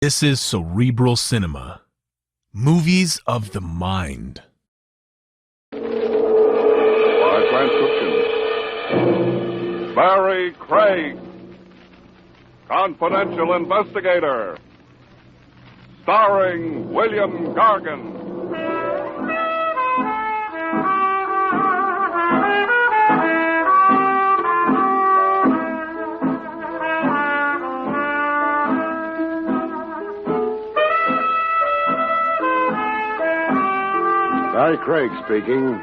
This is Cerebral Cinema. Movies of the mind. By transcription, Barrie Craig, Confidential Investigator, starring William Gargan. Barrie Craig speaking.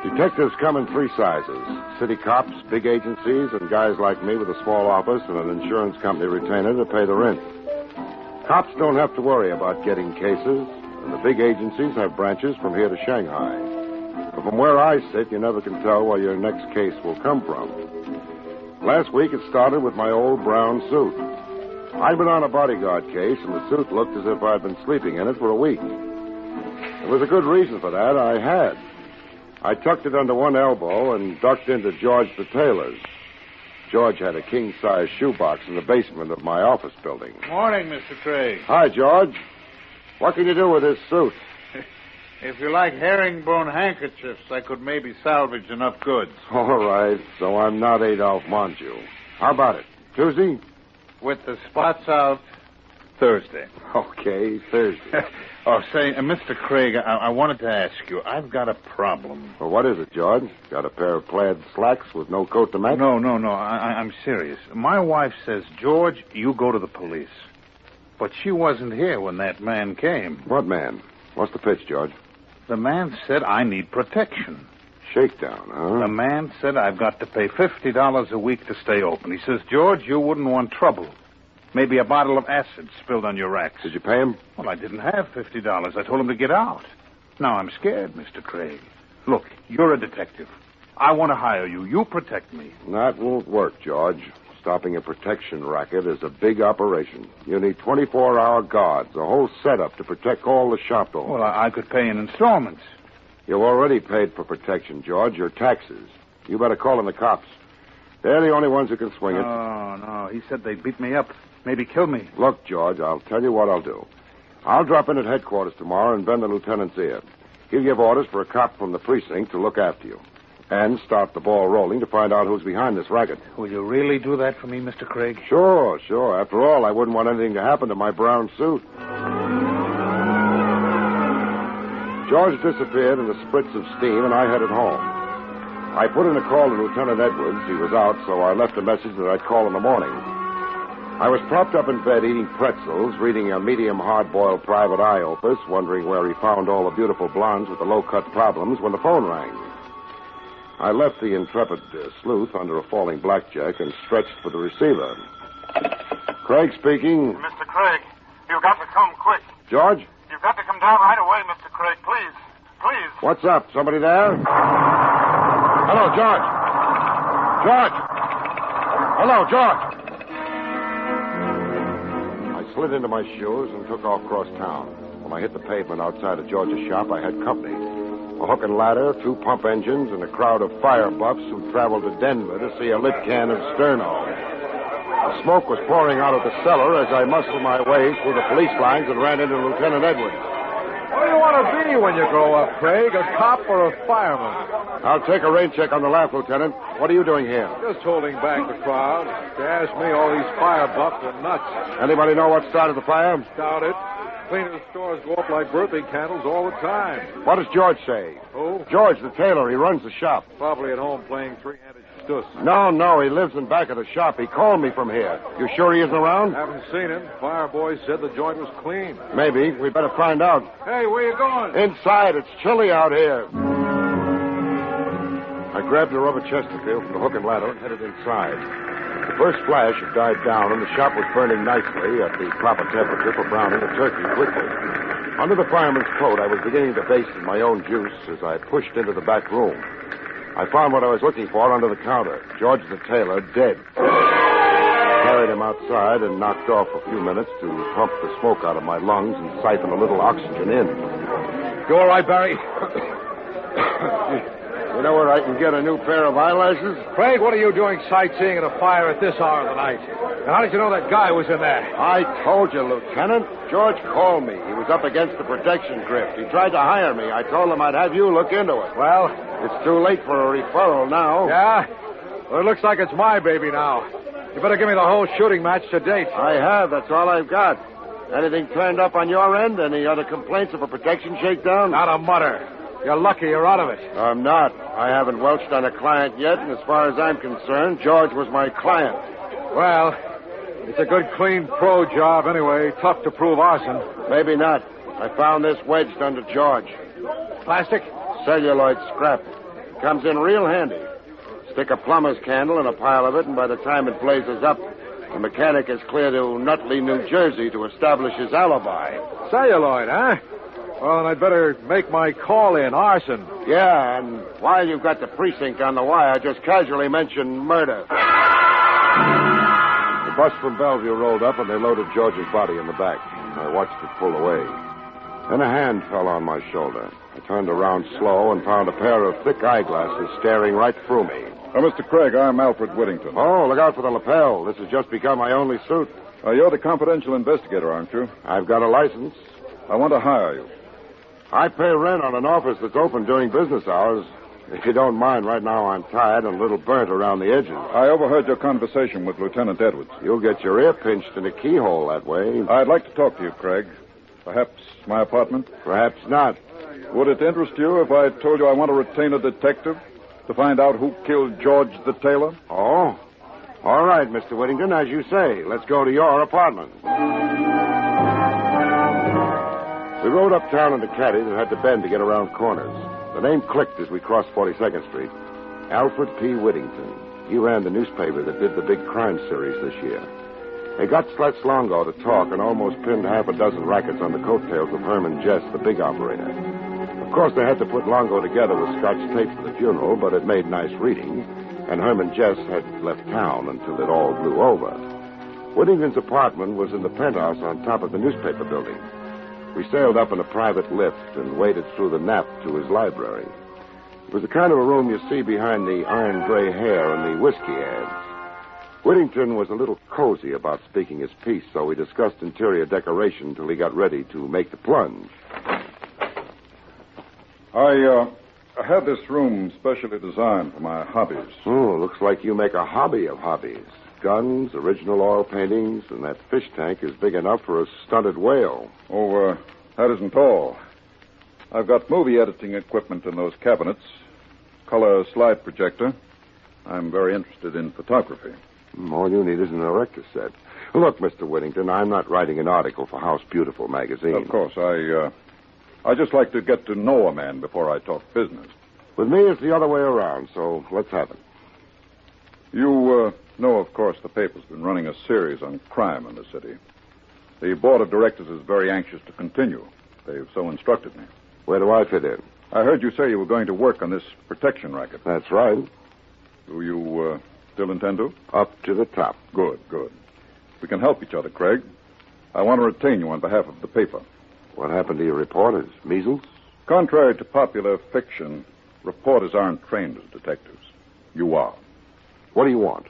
Detectives come in three sizes. City cops, big agencies, and guys like me with a small office and an insurance company retainer to pay the rent. Cops don't have to worry about getting cases, and the big agencies have branches from here to Shanghai. But from where I sit, you never can tell where your next case will come from. Last week, it started with my old brown suit. I'd been on a bodyguard case, and the suit looked as if I'd been sleeping in it for a week. There was a good reason for that. I had. I tucked it under one elbow and ducked into George the Tailor's. George had a king-size shoebox in the basement of my office building. Morning, Mr. Craig. Hi, George. What can you do with this suit? If you like herringbone handkerchiefs, I could maybe salvage enough goods. All right, so I'm not Adolph Monju. How about it? Tuesday? With the spots out, Thursday. Okay, Thursday. Say, Mr. Craig, I wanted to ask you, I've got a problem. Well, what is it, George? Got a pair of plaid slacks with no coat to match? No, I'm serious. My wife says, George, you go to the police. But she wasn't here when that man came. What man? What's the pitch, George? The man said I need protection. Shakedown, huh? The man said I've got to pay $50 a week to stay open. He says, George, you wouldn't want trouble. Maybe a bottle of acid spilled on your racks. Did you pay him? Well, I didn't have $50. I told him to get out. Now I'm scared, Mr. Craig. Look, you're a detective. I want to hire you. You protect me. That won't work, George. Stopping a protection racket is a big operation. You need 24-hour guards, a whole setup to protect all the shop owners. Well, I could pay in installments. You've already paid for protection, George, your taxes. You better call in the cops. They're the only ones who can swing it. No. He said they'd beat me up. Maybe kill me. Look, George, I'll tell you what I'll do. I'll drop in at headquarters tomorrow and bend the lieutenant's ear. He'll give orders for a cop from the precinct to look after you. And start the ball rolling to find out who's behind this racket. Will you really do that for me, Mr. Craig? Sure. After all, I wouldn't want anything to happen to my brown suit. George disappeared in the spritz of steam, and I headed home. I put in a call to Lieutenant Edwards. He was out, so I left a message that I'd call in the morning. I was propped up in bed eating pretzels, reading a medium hard-boiled private eye opus, wondering where he found all the beautiful blondes with the low-cut problems when the phone rang. I left the intrepid sleuth under a falling blackjack and stretched for the receiver. Craig speaking. Mr. Craig, you've got to come quick. George? You've got to come down right away, Mr. Craig, please. Please. What's up? Somebody there? Hello, George. George! Hello, George! I slid into my shoes and took off across town. When I hit the pavement outside of George's shop, I had company. A hook and ladder, 2 pump engines, and a crowd of fire buffs who traveled to Denver to see a lit can of Sterno. The smoke was pouring out of the cellar as I muscled my way through the police lines and ran into Lieutenant Edwards. What do you want to be when you grow up, Craig? A cop or a fireman? I'll take a rain check on the laugh, Lieutenant. What are you doing here? Just holding back the crowd. If you ask me, all these fire buffs are nuts. Anybody know what started the fire? Doubt it. Cleaners' stores go up like birthday candles all the time. What does George say? Who? George the Tailor. He runs the shop. Probably at home playing three-handed stuss. No. He lives in back of the shop. He called me from here. You sure he isn't around? Haven't seen him. Fire boy said the joint was clean. Maybe. We better find out. Hey, where you going? Inside. It's chilly out here. I grabbed a rubber Chesterfield from the hook and ladder and headed inside. The first flash had died down, and the shop was burning nicely at the proper temperature for browning a turkey quickly. Under the fireman's coat, I was beginning to baste in my own juice as I pushed into the back room. I found what I was looking for under the counter, George the Tailor, dead. Carried him outside and knocked off a few minutes to pump the smoke out of my lungs and siphon a little oxygen in. You all right, Barrie? You know where I can get a new pair of eyelashes? Craig, what are you doing sightseeing at a fire at this hour of the night? And how did you know that guy was in there? I told you, Lieutenant. George called me. He was up against the protection grift. He tried to hire me. I told him I'd have you look into it. Well? It's too late for a referral now. Yeah? Well, it looks like it's my baby now. You better give me the whole shooting match to date. I have. That's all I've got. Anything turned up on your end? Any other complaints of a protection shakedown? Not a mutter. You're lucky you're out of it. I'm not. I haven't welched on a client yet, and as far as I'm concerned, George was my client. Well, it's a good, clean pro job anyway. Tough to prove arson. Maybe not. I found this wedged under George. Plastic? Celluloid scrap. Comes in real handy. Stick a plumber's candle in a pile of it, and by the time it blazes up, the mechanic is clear to Nutley, New Jersey to establish his alibi. Celluloid, huh? Well, then I'd better make my call in. Arson. Yeah, and while you've got the precinct on the wire, just casually mention murder. The bus from Bellevue rolled up, and they loaded George's body in the back. I watched it pull away. Then a hand fell on my shoulder. I turned around slow and found a pair of thick eyeglasses staring right through me. Mr. Craig, I'm Alfred Whittington. Oh, look out for the lapel. This has just become my only suit. You're the confidential investigator, aren't you? I've got a license. I want to hire you. I pay rent on an office that's open during business hours. If you don't mind, right now I'm tired and a little burnt around the edges. I overheard your conversation with Lieutenant Edwards. You'll get your ear pinched in a keyhole that way. I'd like to talk to you, Craig. Perhaps my apartment? Perhaps not. Would it interest you if I told you I want to retain a detective to find out who killed George the Tailor? Oh? All right, Mr. Whittington, as you say. Let's go to your apartment. We rode uptown into caddies and had to bend to get around corners. The name clicked as we crossed 42nd Street. Alfred P. Whittington. He ran the newspaper that did the big crime series this year. They got Slutz Longo to talk and almost pinned half a dozen rackets on the coattails of Herman Jess, the big operator. Of course, they had to put Longo together with Scotch tape for the funeral, but it made nice reading, and Herman Jess had left town until it all blew over. Whittington's apartment was in the penthouse on top of the newspaper building. We sailed up in a private lift and waded through the nap to his library. It was the kind of a room you see behind the iron gray hair and the whiskey ads. Whittington was a little cozy about speaking his piece, so we discussed interior decoration till he got ready to make the plunge. I had this room specially designed for my hobbies. Oh, looks like you make a hobby of hobbies. Guns, original oil paintings, and that fish tank is big enough for a stunted whale. Oh, that isn't all. I've got movie editing equipment in those cabinets, color slide projector. I'm very interested in photography. All you need is an erector set. Look, Mr. Whittington, I'm not writing an article for House Beautiful magazine. Of course, I just like to get to know a man before I talk business. With me, it's the other way around, so let's have it. You know, of course, the paper's been running a series on crime in the city. The board of directors is very anxious to continue. They've so instructed me. Where do I fit in? I heard you say you were going to work on this protection racket. That's right. Do you still intend to? Up to the top. Good. We can help each other, Craig. I want to retain you on behalf of the paper. What happened to your reporters? Measles? Contrary to popular fiction, reporters aren't trained as detectives. You are. What do you want?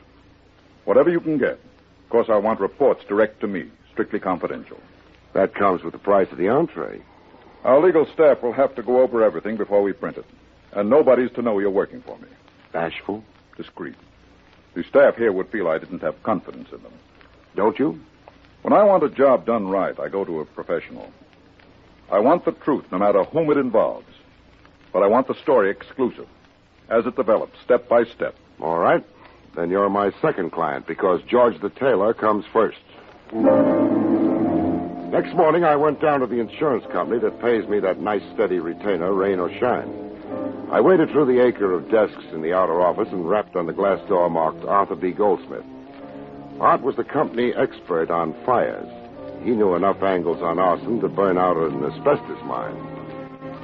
Whatever you can get. Of course, I want reports direct to me, strictly confidential. That comes with the price of the entree. Our legal staff will have to go over everything before we print it. And nobody's to know you're working for me. Bashful? Discreet. The staff here would feel I didn't have confidence in them. Don't you? When I want a job done right, I go to a professional. I want the truth, no matter whom it involves. But I want the story exclusive, as it develops, step by step. All right. Then you're my second client, because George the Tailor comes first. Next morning, I went down to the insurance company that pays me that nice, steady retainer, rain or shine. I waded through the acre of desks in the outer office and rapped on the glass door marked Arthur B. Goldsmith. Art was the company expert on fires. He knew enough angles on arson to burn out an asbestos mine.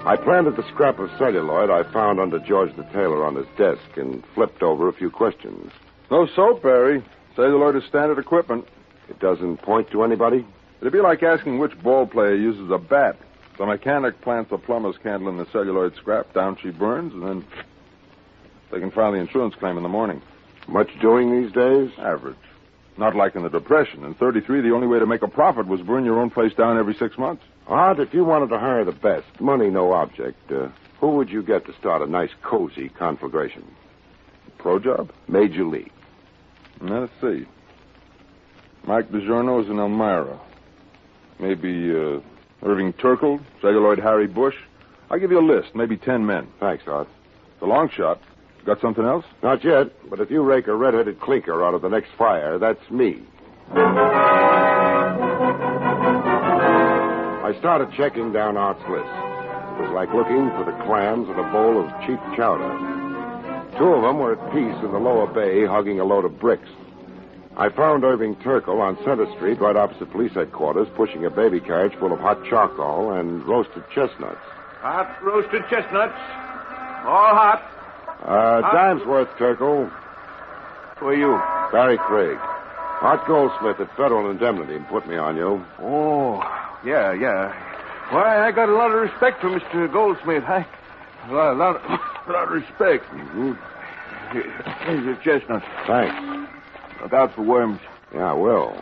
I planted the scrap of celluloid I found under George the Tailor on his desk and flipped over a few questions. No soap, Barrie. Celluloid is standard equipment. It doesn't point to anybody? It'd be like asking which ball player uses a bat. The mechanic plants a plumber's candle in the celluloid scrap, down she burns, and then They can file the insurance claim in the morning. Much doing these days? Average. Not like in the Depression. In 33, the only way to make a profit was burn your own place down every 6 months. Art, if you wanted to hire the best, money no object, who would you get to start a nice, cozy conflagration? Pro job? Major League. Let's see. Mike DiGiorno's in Elmira. Maybe Irving Turkle, celluloid Harry Bush. I'll give you a list, maybe 10 men. Thanks, Art. The long shot. Got something else? Not yet, but if you rake a red-headed clinker out of the next fire, that's me. I started checking down Art's list. It was like looking for the clams in a bowl of cheap chowder. 2 of them were at peace in the lower bay, hugging a load of bricks. I found Irving Turkle on Center Street, right opposite police headquarters, pushing a baby carriage full of hot charcoal and roasted chestnuts. Hot roasted chestnuts. All hot. Dime's worth, Turkle. Who are you? Barrie Craig. Art Goldsmith at Federal Indemnity put me on you. Oh, yeah. Why, I got a lot of respect for Mr. Goldsmith. A lot of respect. Mm-hmm. Here's your chestnuts. Thanks. Look out for worms. Yeah, I will.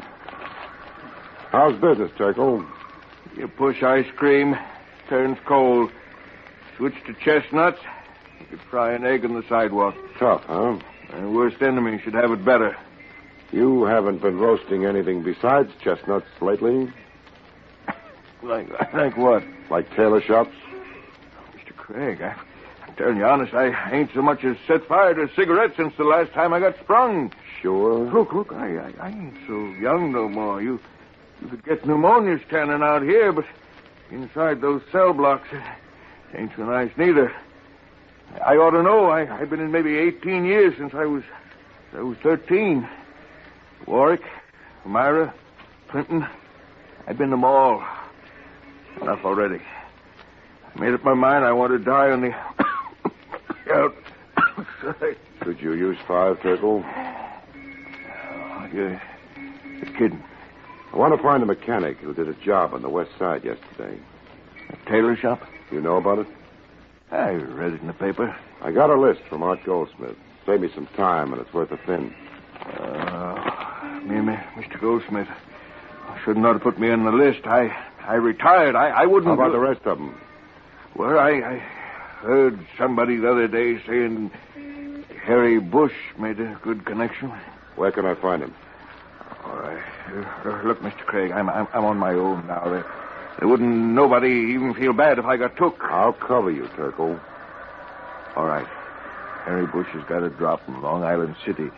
How's business, Turkle? You push ice cream, turns cold. Switch to chestnuts, you could fry an egg on the sidewalk. Tough, huh? My worst enemy should have it better. You haven't been roasting anything besides chestnuts lately? Like what? Like tailor shops? Mr. Craig, I'm telling you honest, I ain't so much as set fire to a cigarette since the last time I got sprung. Sure. Look, I ain't so young no more. You could get pneumonia standing out here, but inside those cell blocks, it ain't so nice neither. I ought to know. I've been in maybe 18 years since I was 13. Warwick, Elmira, Clinton, I've been them all. Enough already. I made up my mind I want to die on the outside. Could you use 5, Turkle? Oh, you're kidding. I want to find a mechanic who did a job on the west side yesterday. A tailor shop? You know about it? I read it in the paper. I got a list from Art Goldsmith. Save me some time, and it's worth a thin. Mr. Goldsmith, shouldn't ought to put me on the list. I retired. I wouldn't... How about the rest of them? Well, I heard somebody the other day saying Harry Bush made a good connection. Where can I find him? All right. Look, Mr. Craig, I'm on my own now. There wouldn't nobody even feel bad if I got took. I'll cover you, Turkle. All right. Harry Bush has got a drop in Long Island City.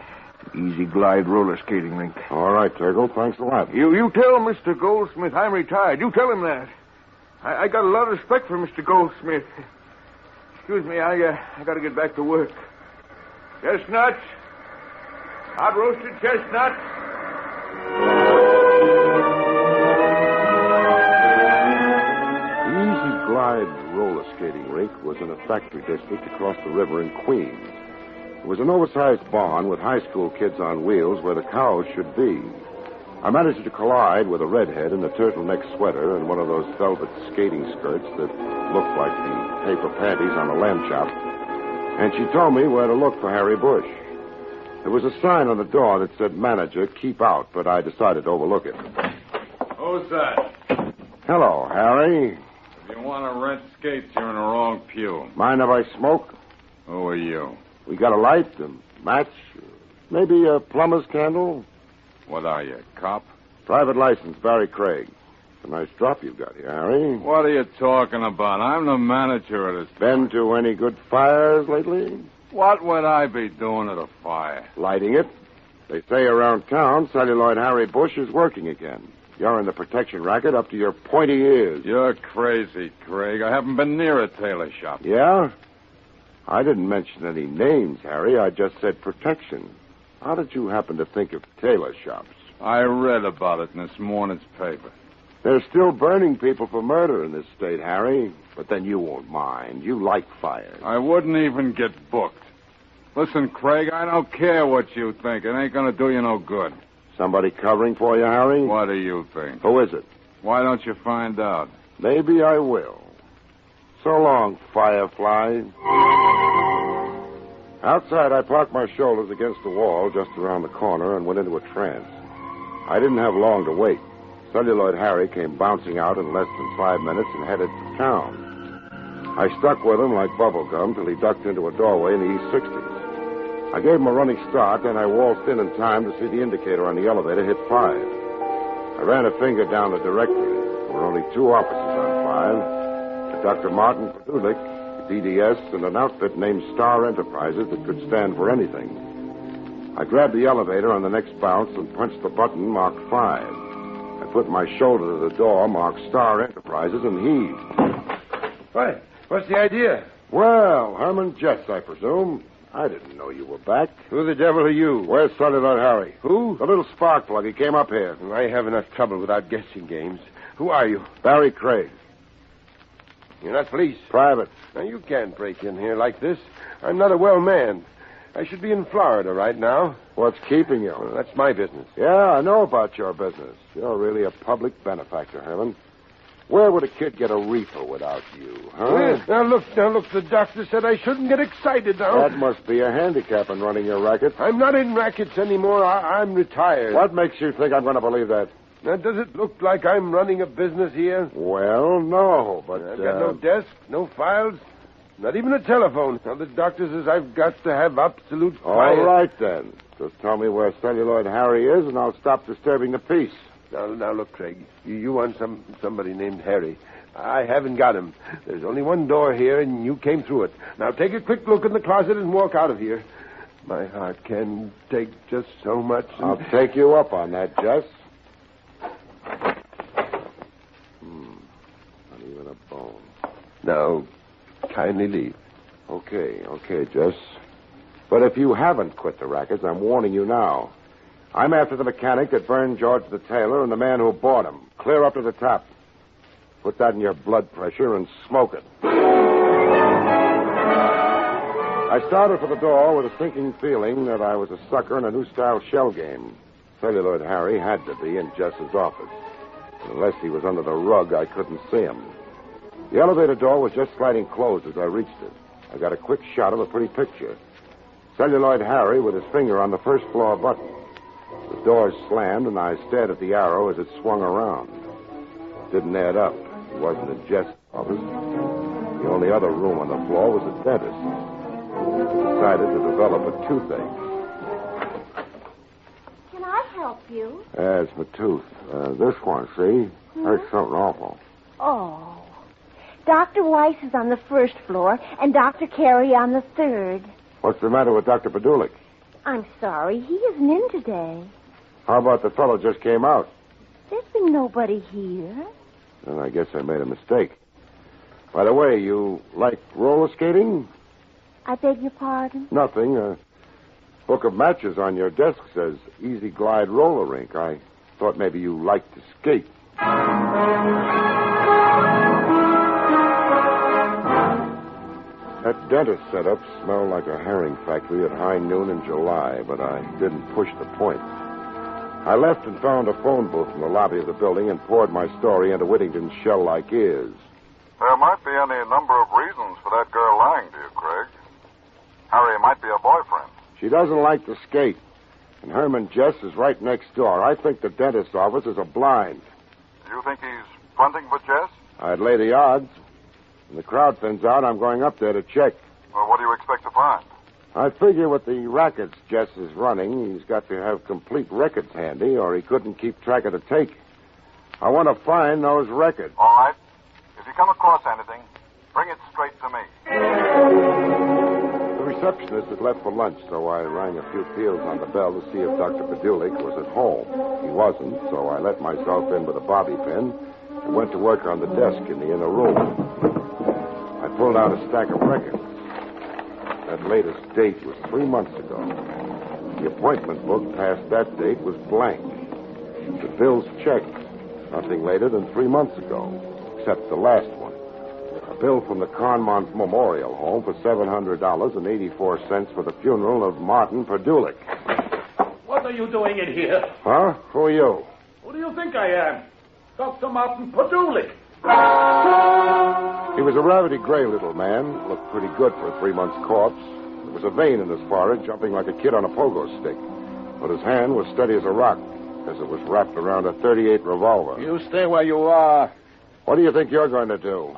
Easy glide roller skating rink. All right, Turkle. Thanks a lot. You tell Mr. Goldsmith I'm retired. You tell him that. I got a lot of respect for Mr. Goldsmith. Excuse me, I got to get back to work. Chestnuts. Hot roasted chestnuts. The Easy Glide roller skating rink was in a factory district across the river in Queens. It was an oversized barn with high school kids on wheels where the cows should be. I managed to collide with a redhead in a turtleneck sweater and one of those velvet skating skirts that looked like the paper panties on a lamb chop. And she told me where to look for Harry Bush. There was a sign on the door that said, "Manager, keep out," but I decided to overlook it. Who's that? Hello, Harry. If you want to rent skates, you're in the wrong pew. Mind if I smoke? Who are you? We got a light, a match, maybe a plumber's candle. What are you, cop? Private license, Barrie Craig. It's a nice drop you've got here, Harry. What are you talking about? I'm the manager of this. Been to any good fires lately? What would I be doing at a fire? Lighting it. They say around town, celluloid Harry Bush is working again. You're in the protection racket up to your pointy ears. You're crazy, Craig. I haven't been near a tailor shop. Yeah? I didn't mention any names, Harry. I just said protection. How did you happen to think of tailor shops? I read about it in this morning's paper. They're still burning people for murder in this state, Harry. But then you won't mind. You like fires. I wouldn't even get booked. Listen, Craig, I don't care what you think. It ain't going to do you no good. Somebody covering for you, Harry? What do you think? Who is it? Why don't you find out? Maybe I will. So long, Firefly. Outside, I parked my shoulders against the wall just around the corner and went into a trance. I didn't have long to wait. Celluloid Harry came bouncing out in less than 5 minutes and headed for town. I stuck with him like bubblegum till he ducked into a doorway in the East 60s. I gave him a running start, then I waltzed in time to see the indicator on the elevator hit 5. I ran a finger down the directory. There were only 2 offices on 5. Dr. Martin Padulik, DDS, and an outfit named Star Enterprises that could stand for anything. I grabbed the elevator on the next bounce and punched the button marked 5. I put my shoulder to the door marked Star Enterprises and heaved. What? What's the idea? Well, Herman Jess, I presume. I didn't know you were back. Who the devil are you? Where's Celluloid Harry? Who? The little spark plug. He came up here. I have enough trouble without guessing games. Who are you? Barrie Craig. You're not police. Private. Now, you can't break in here like this. I'm not a well man. I should be in Florida right now. What's keeping you? Well, that's my business. Yeah, I know about your business. You're really a public benefactor, Herman. Where would a kid get a reefer without you, huh? Well, now, look, the doctor said I shouldn't get excited now. That must be a handicap in running your racket. I'm not in rackets anymore. I'm retired. What makes you think I'm going to believe that? Now, does it look like I'm running a business here? Well, no, but... I've got no desk, no files, not even a telephone. Now, the doctor says I've got to have absolute quiet. All right, then. Just tell me where Celluloid Harry is, and I'll stop disturbing the peace. Now, look, Craig. You want somebody named Harry. I haven't got him. There's only one door here, and you came through it. Now, take a quick look in the closet and walk out of here. My heart can take just so much. I'll take you up on that, Jess. Not even a bone. Now, kindly leave. Okay, Jess. But if you haven't quit the rackets, I'm warning you now. I'm after the mechanic that burned George the Tailor and the man who bought him. Clear up to the top. Put that in your blood pressure and smoke it. I started for the door with a sinking feeling that I was a sucker in a new-style shell game. Celluloid Harry had to be in Jess's office. Unless he was under the rug, I couldn't see him. The elevator door was just sliding closed as I reached it. I got a quick shot of a pretty picture. Celluloid Harry with his finger on the first-floor button. The door slammed, and I stared at the arrow as it swung around. Didn't add up. It wasn't in Jess's office. The only other room on the floor was the dentist. I decided to develop a toothache. Can I help you? It's my tooth. This one, see? Hurts something awful. Oh. Dr. Weiss is on the first floor, and Dr. Carey on the third. What's the matter with Dr. Padulik? I'm sorry, he isn't in today. How about the fellow just came out? There's been nobody here. Then I guess I made a mistake. By the way, you like roller skating? I beg your pardon? Nothing. A book of matches on your desk says Easy Glide Roller Rink. I thought maybe you liked to skate. That dentist setup smelled like a herring factory at high noon in July, but I didn't push the point. I left and found a phone booth in the lobby of the building and poured my story into Whittington's shell-like ears. There might be any number of reasons for that girl lying to you, Craig. Harry might be a boyfriend. She doesn't like to skate, and Herman Jess is right next door. I think the dentist's office is a blind. Do you think he's fronting for Jess? I'd lay the odds. When the crowd thins out, I'm going up there to check. Well, what do you expect to find? I figure with the rackets Jess is running, he's got to have complete records handy, or he couldn't keep track of the take. I want to find those records. All right. If you come across anything, bring it straight to me. The receptionist had left for lunch, so I rang a few peals on the bell to see if Dr. Padulik was at home. He wasn't, so I let myself in with a bobby pin and went to work on the desk in the inner room. I pulled out a stack of records. That latest date was 3 months ago. The appointment book past that date was blank. The bills checked. Nothing later than 3 months ago, except the last one. A bill from the Conmont Memorial Home for $700.84 for the funeral of Martin Padulik. What are you doing in here? Huh? Who are you? Who do you think I am? Dr. Martin Padulik. He was a rabbity gray little man. Looked pretty good for a 3-month corpse. There was a vein in his forehead, jumping like a kid on a pogo stick. But his hand was steady as a rock, as it was wrapped around a .38 revolver. You stay where you are. What do you think you're going to do?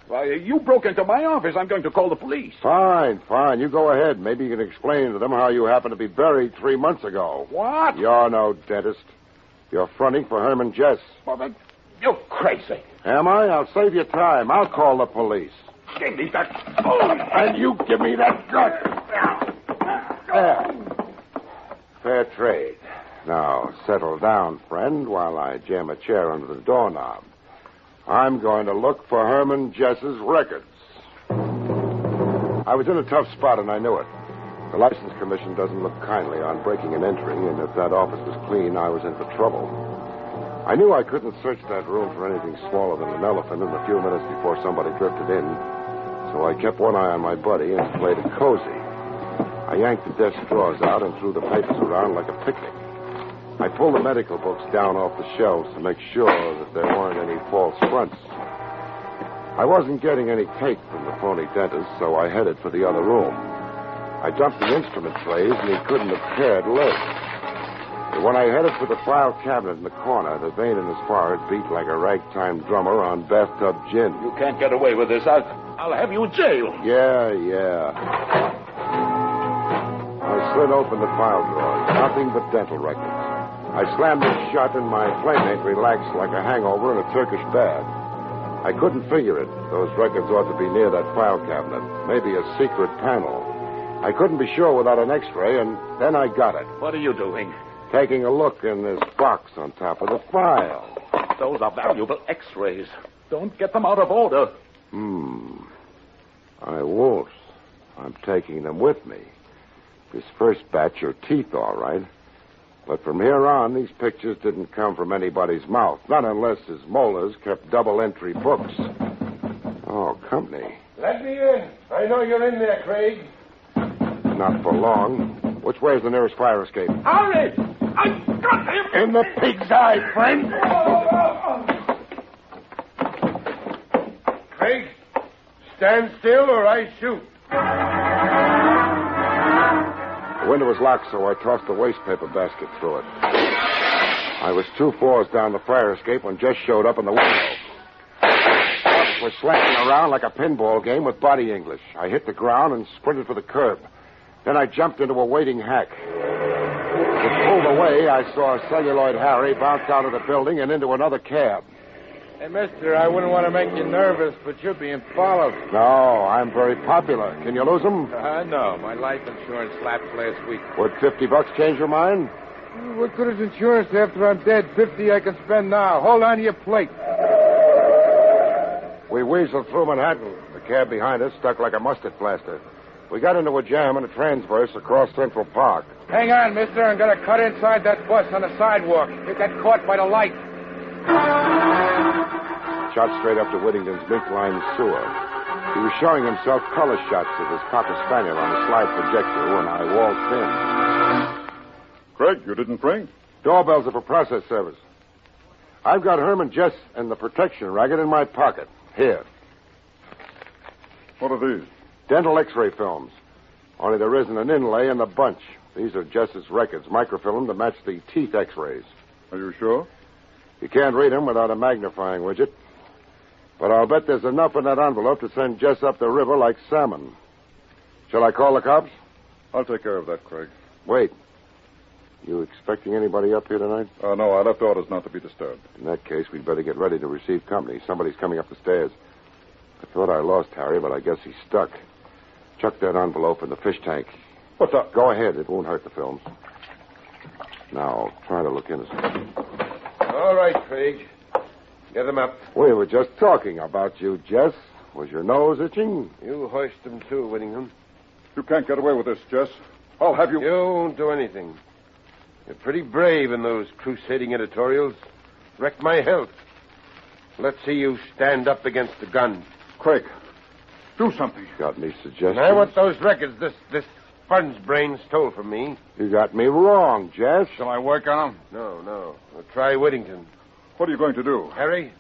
Well, you broke into my office. I'm going to call the police. Fine. You go ahead. Maybe you can explain to them how you happened to be buried 3 months ago. What? You're no dentist. You're fronting for Herman Jess. Well, then, you're crazy. Am I? I'll save you time. I'll call the police. Give me that phone. And you give me that gun. There. Fair trade. Now, settle down, friend, while I jam a chair under the doorknob. I'm going to look for Herman Jess's records. I was in a tough spot, and I knew it. The License Commission doesn't look kindly on breaking an entry, and if that office was clean, I was in for trouble. I knew I couldn't search that room for anything smaller than an elephant in the few minutes before somebody drifted in, so I kept one eye on my buddy and played it cozy. I yanked the desk drawers out and threw the papers around like a picnic. I pulled the medical books down off the shelves to make sure that there weren't any false fronts. I wasn't getting any take from the phony dentist, so I headed for the other room. I dumped the instrument trays, and he couldn't have cared less. But when I headed for the file cabinet in the corner, the vein in his forehead beat like a ragtime drummer on bathtub gin. You can't get away with this. I'll have you in jail. Yeah. I slid open the file drawers. Nothing but dental records. I slammed them shut, and my playmate relaxed like a hangover in a Turkish bath. I couldn't figure it. Those records ought to be near that file cabinet. Maybe a secret panel. I couldn't be sure without an x-ray, and then I got it. What are you doing? Taking a look in this box on top of the file. Those are valuable x-rays. Don't get them out of order. I won't. I'm taking them with me. This first batch are teeth, all right. But from here on, these pictures didn't come from anybody's mouth. Not unless his molars kept double-entry books. Oh, company. Let me in. I know you're in there, Craig. Not for long. Which way is the nearest fire escape? Hurry! I've got him! In the pig's eye, friend. Craig, stand still or I shoot. The window was locked, so I tossed a wastepaper basket through it. I was 2 floors down the fire escape when Jess showed up in the window. Office was slapping around like a pinball game with body English. I hit the ground and sprinted for the curb. Then I jumped into a waiting hack. As it pulled away, I saw Celluloid Harry bounce out of the building and into another cab. Hey, mister, I wouldn't want to make you nervous, but you're being followed. No, I'm very popular. Can you lose them? No. My life insurance lapsed last week. Would $50 change your mind? What good is insurance after I'm dead? 50 I can spend now. Hold on to your plate. We weaseled through Manhattan. The cab behind us stuck like a mustard plaster. We got into a jam and a transverse across Central Park. Hang on, mister. I'm going to cut inside that bus on the sidewalk. It got caught by the light. Shot straight up to Whittington's mink-lined sewer. He was showing himself color shots of his Cocker Spaniel on a slide projector when I waltzed in. Craig, you didn't ring? Doorbells are for process service. I've got Herman Jess and the protection racket in my pocket. Here. What are these? Dental x-ray films. Only there isn't an inlay in the bunch. These are Jess's records, microfilm to match the teeth x-rays. Are you sure? You can't read them without a magnifying widget. But I'll bet there's enough in that envelope to send Jess up the river like salmon. Shall I call the cops? I'll take care of that, Craig. Wait. You expecting anybody up here tonight? No, I left orders not to be disturbed. In that case, we'd better get ready to receive company. Somebody's coming up the stairs. I thought I lost Harry, but I guess he's stuck. Chuck that envelope in the fish tank. What's up? Go ahead. It won't hurt the films. Now, try to look innocent. All right, Craig. Get him up. We were just talking about you, Jess. Was your nose itching? You hoist him, too, Whittingham. You can't get away with this, Jess. I'll have you... You won't do anything. You're pretty brave in those crusading editorials. Wrecked my health. Let's see you stand up against the gun. Craig, do something. Got any suggestions? And I want those records this fun's brain stole from me. You got me wrong, Jess. Shall I work on him? No. We'll try Whittington. What are you going to do? Harry,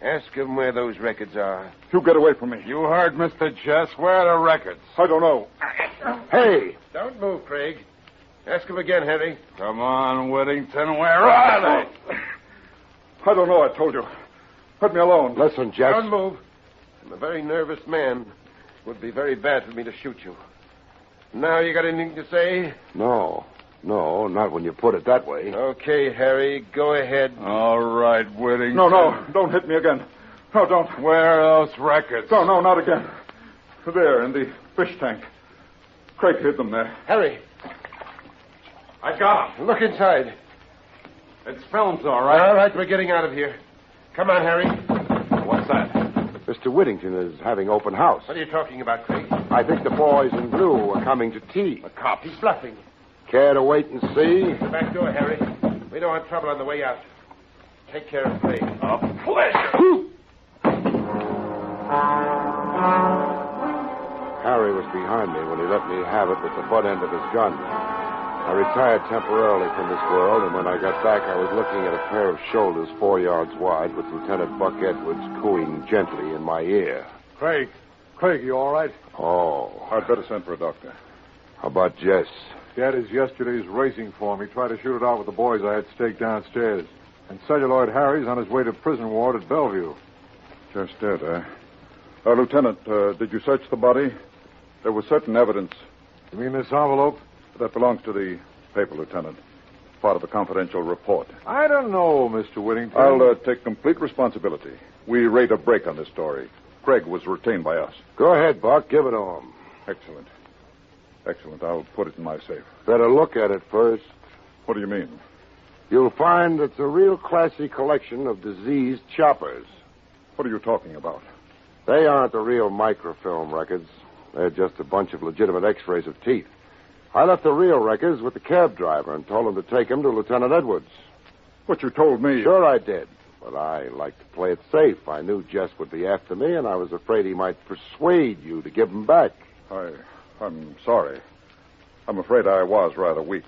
Ask him where those records are. You get away from me. You heard Mr. Jess. Where are the records? I don't know. Hey! Don't move, Craig. Ask him again, Harry. Come on, Whittington. Where are they? I don't know, I told you. Let me alone. Listen, Jess. Don't move. I'm a very nervous man. It would be very bad for me to shoot you. Now you got anything to say? No, not when you put it that way. Okay, Harry, go ahead. All right, Whittington. No, don't hit me again. No, don't. Where are those records? No, not again. There, in the fish tank. Craig hid them there. Harry. I got them. Look inside. It's films, all right. All right, we're getting out of here. Come on, Harry. What's that? Mr. Whittington is having open house. What are you talking about, Craig? I think the boys in blue are coming to tea. The cop. He's bluffing. Care to wait and see? The back door, Harry. We don't want trouble on the way out. Take care of Craig. A pleasure. Harry was behind me when he let me have it with the butt end of his gun. I retired temporarily from this world, and when I got back, I was looking at a pair of shoulders 4 yards wide with Lieutenant Buck Edwards cooing gently in my ear. Craig, you all right? Oh. I'd better send for a doctor. How about Jess? That is yesterday's racing form. He tried to shoot it out with the boys I had staked downstairs. And Celluloid Harry's on his way to prison ward at Bellevue. Just dead, eh? Lieutenant, did you search the body? There was certain evidence. You mean this envelope? That belongs to the paper, Lieutenant. Part of a confidential report. I don't know, Mr. Whittington. I'll take complete responsibility. We rate a break on this story. Craig was retained by us. Go ahead, Buck. Give it to him. Excellent. I'll put it in my safe. Better look at it first. What do you mean? You'll find it's a real classy collection of diseased choppers. What are you talking about? They aren't the real microfilm records. They're just a bunch of legitimate x-rays of teeth. I left the real records with the cab driver and told him to take them to Lieutenant Edwards. What you told me... Sure I did. But I like to play it safe. I knew Jess would be after me, and I was afraid he might persuade you to give them back. I'm sorry. I'm afraid I was rather weak.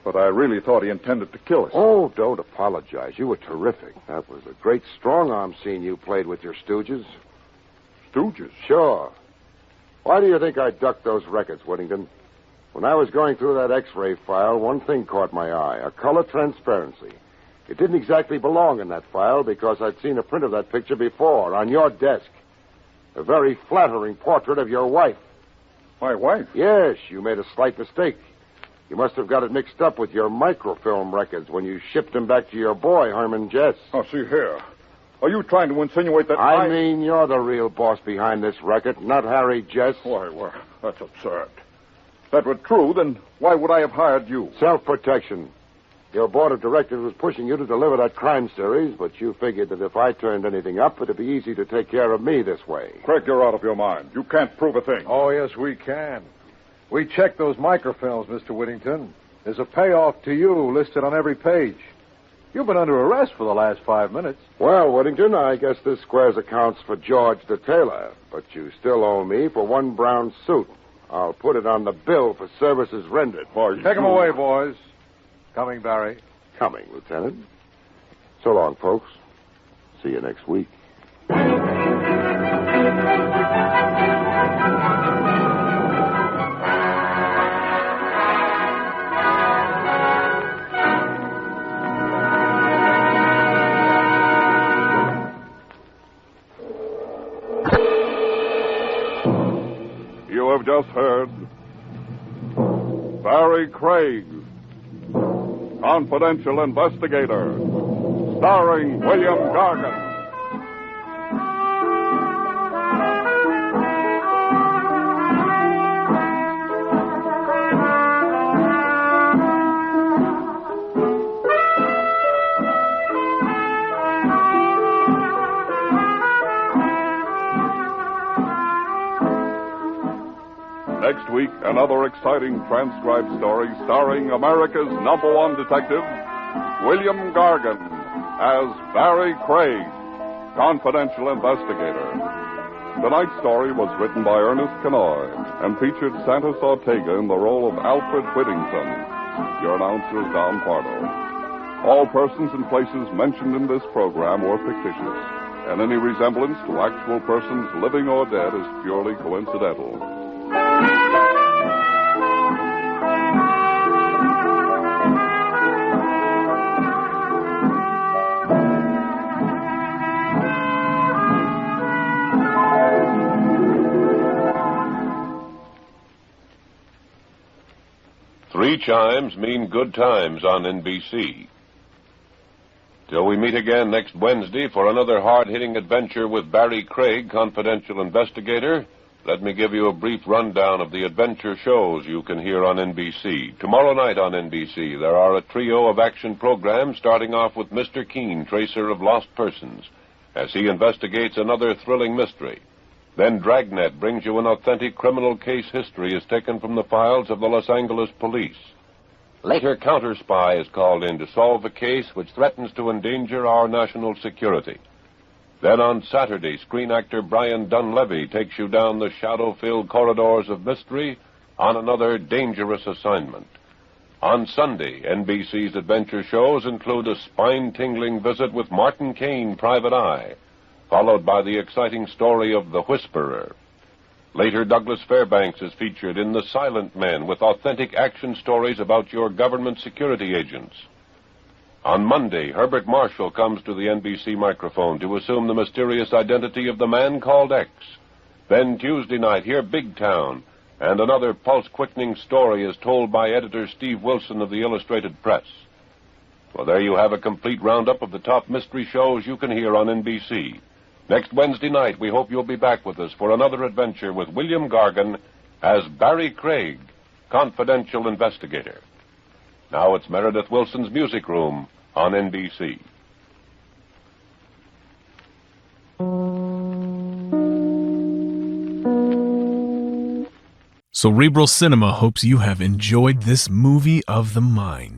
But I really thought he intended to kill us. Oh, don't apologize. You were terrific. That was a great strong-arm scene you played with your stooges. Stooges? Sure. Why do you think I ducked those records, Whittington? When I was going through that X-ray file, one thing caught my eye, a color transparency. It didn't exactly belong in that file because I'd seen a print of that picture before on your desk. A very flattering portrait of your wife. My wife? Yes, you made a slight mistake. You must have got it mixed up with your microfilm records when you shipped them back to your boy, Herman Jess. Oh, see here. Are you trying to insinuate that I mean, you're the real boss behind this record, not Harry Jess. Why, well, that's absurd. If that were true, then why would I have hired you? Self-protection. Your board of directors was pushing you to deliver that crime series, but you figured that if I turned anything up, it'd be easy to take care of me this way. Craig, you're out of your mind. You can't prove a thing. Oh, yes, we can. We checked those microfilms, Mr. Whittington. There's a payoff to you listed on every page. You've been under arrest for the last 5 minutes. Well, Whittington, I guess this squares accounts for George the Tailor, but you still owe me for one brown suit. I'll put it on the bill for services rendered. Take him away, boys. Coming, Barrie. Coming, Lieutenant. So long, folks. See you next week. You have just heard Barrie Craig, Confidential Investigator, starring William Gargan. Next week, another exciting transcribed story starring America's #1 detective, William Gargan, as Barrie Craig, Confidential Investigator. Tonight's story was written by Ernest Kenoy and featured Santos Ortega in the role of Alfred Whittington. Your announcer is Don Pardo. All persons and places mentioned in this program were fictitious. and any resemblance to actual persons living or dead is purely coincidental. Three chimes mean good times on NBC. Till we meet again next Wednesday for another hard-hitting adventure with Barrie Craig, confidential investigator, let me give you a brief rundown of the adventure shows you can hear on NBC. Tomorrow night on NBC, there are a trio of action programs starting off with Mr. Keene, tracer of lost persons, as he investigates another thrilling mystery. Then Dragnet brings you an authentic criminal case history as taken from the files of the Los Angeles police. Later, Counter Spy is called in to solve a case which threatens to endanger our national security. Then on Saturday, screen actor Brian Dunleavy takes you down the shadow-filled corridors of mystery on another dangerous assignment. On Sunday, NBC's adventure shows include a spine-tingling visit with Martin Caine, Private Eye, followed by the exciting story of The Whisperer. Later, Douglas Fairbanks is featured in The Silent Men with authentic action stories about your government security agents. On Monday, Herbert Marshall comes to the NBC microphone to assume the mysterious identity of the man called X. Then Tuesday night, hear Big Town, and another pulse-quickening story is told by editor Steve Wilson of the Illustrated Press. Well, there you have a complete roundup of the top mystery shows you can hear on NBC. Next Wednesday night, we hope you'll be back with us for another adventure with William Gargan as Barrie Craig, confidential investigator. Now it's Meredith Wilson's Music Room on NBC. Cerebral Cinema hopes you have enjoyed this movie of the mind.